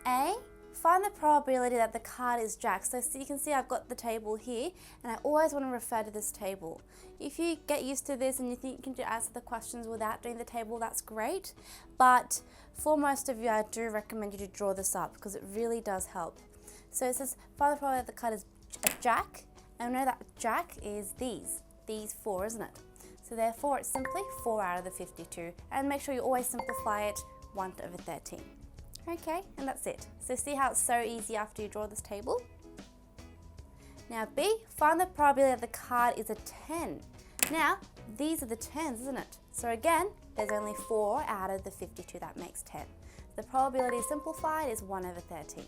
A, find the probability that the card is Jack. So you can see I've got the table here, and I always want to refer to this table. If you get used to this and you think you can answer the questions without doing the table, that's great. But for most of you, I do recommend you to draw this up because it really does help. So it says, find the probability that the card is a Jack, and we know that Jack is these 4, isn't it? So therefore it's simply 4 out of the 52, and make sure you always simplify it 1/13. Okay, and that's it. So see how it's so easy after you draw this table? Now B, find the probability that the card is a 10. Now, these are the 10s, isn't it? So again, there's only 4 out of the 52 that makes 10. The probability simplified is 1/13.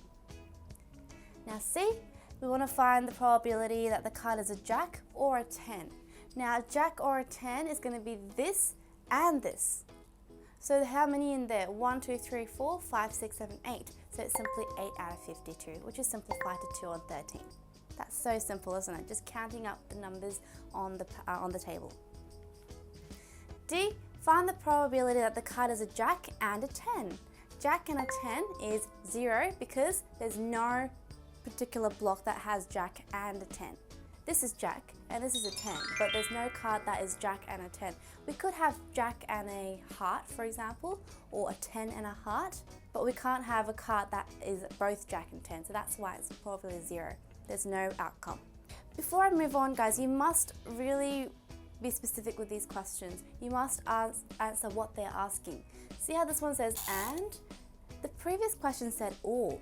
Now C, we want to find the probability that the card is a Jack or a 10. Now, a Jack or a 10 is going to be this and this. So how many in there? 1, 2, 3, 4, 5, 6, 7, 8. So it's simply 8 out of 52, which is simplified to 2/13. That's so simple, isn't it? Just counting up the numbers on the table. D, find the probability that the card is a Jack and a 10. Jack and a 10 is 0 because there's no particular block that has Jack and a 10. This is Jack and this is a 10, but there's no card that is Jack and a 10. We could have Jack and a heart, for example, or a 10 and a heart, but we can't have a card that is both Jack and 10, so that's why it's probably 0. There's no outcome. Before I move on, guys, you must really be specific with these questions. You must answer what they're asking. See how this one says and? The previous question said or.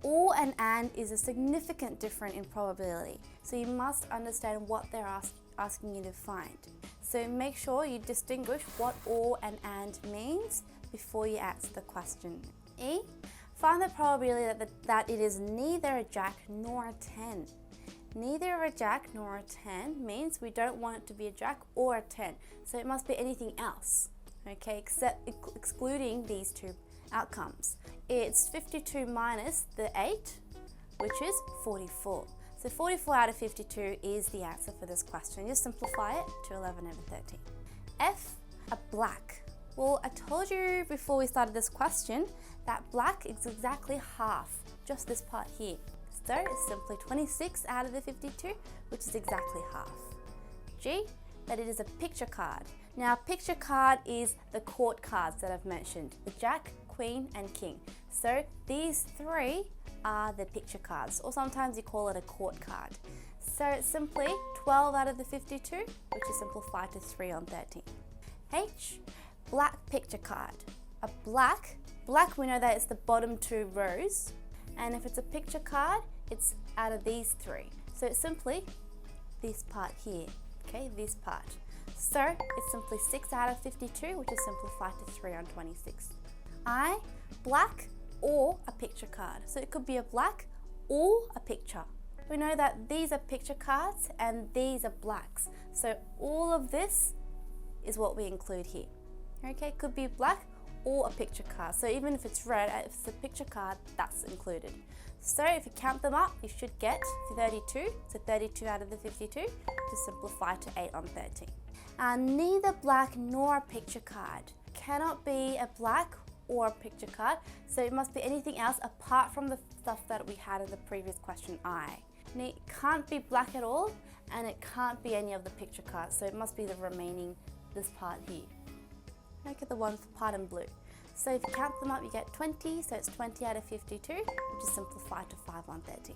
Or and is a significant difference in probability. So you must understand what they're asking you to find. So make sure you distinguish what or and means before you answer the question. E, find the probability that it is neither a Jack nor a 10. Neither a Jack nor a 10 means we don't want it to be a Jack or a 10. So it must be anything else, okay, excluding these two outcomes. It's 52 minus the 8, which is 44. So 44 out of 52 is the answer for this question. Just simplify it to 11/13. F, a black. Well, I told you before we started this question that black is exactly half, just this part here. So it's simply 26 out of the 52, which is exactly half. G, that it is a picture card. Now, a picture card is the court cards that I've mentioned, the Jack, Queen and King. So these 3 are the picture cards, or sometimes you call it a court card. So it's simply 12 out of the 52, which is simplified to 3/13. H, black picture card. A black we know that it's the bottom 2 rows, and if it's a picture card, it's out of these 3. So it's simply this part here, okay, this part. So it's simply 6 out of 52, which is simplified to 3/26. I, black or a picture card. So it could be a black or a picture. We know that these are picture cards and these are blacks. So all of this is what we include here. Okay, could be black or a picture card. So even if it's red, if it's a picture card, that's included. So if you count them up, you should get 32. So 32 out of the 52 to simplify to 8/13. Neither black nor a picture card. Cannot be a black or a picture card, so it must be anything else apart from the stuff that we had in the previous question I. And it can't be black at all, and it can't be any of the picture cards, so it must be the remaining, this part here. Look at the one part in blue. So if you count them up, you get 20, so it's 20 out of 52, which is simplified to 5/13.